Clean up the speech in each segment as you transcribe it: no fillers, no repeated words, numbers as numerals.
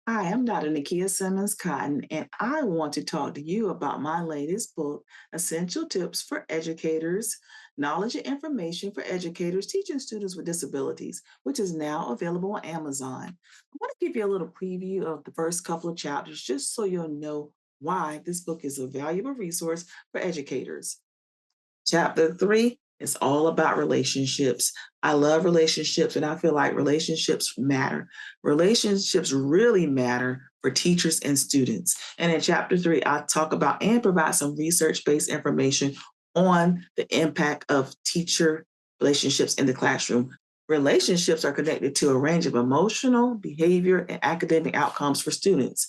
Hi, I'm Dr. Nakia Simmons Cotton, and I want to talk to you about my latest book, Essential Tips for Educators Knowledge and Information for Educators Teaching Students with Disabilities, which is now available on Amazon. I want to give you a little preview of the first couple of chapters just so you'll know why this book is a valuable resource for educators. Chapter 3 is all about relationships. I love relationships, and I feel like relationships matter. Relationships really matter for teachers and students. And in Chapter 3, I talk about and provide some research based information on the impact of teacher relationships in the classroom. Relationships are connected to a range of emotional, behavior, and academic outcomes for students.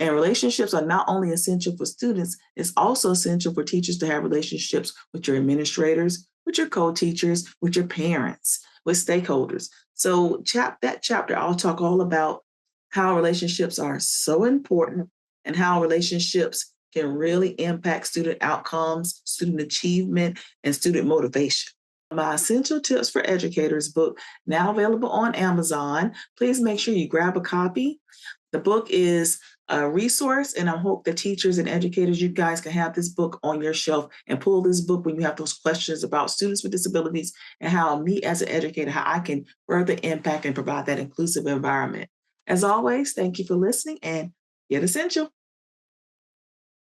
And relationships are not only essential for students, it's also essential for teachers to have relationships with your administrators, with your co-teachers, with your parents, with stakeholders. So that chapter, I'll talk all about how relationships are so important and how relationships can really impact student outcomes, student achievement, and student motivation. My Essential Tips for Educators book, now available on Amazon. Please make sure you grab a copy. The book is a resource, and I hope that teachers and educators, you guys can have this book on your shelf and pull this book when you have those questions about students with disabilities and how me as an educator, how I can further impact and provide that inclusive environment. As always, thank you for listening and get essential.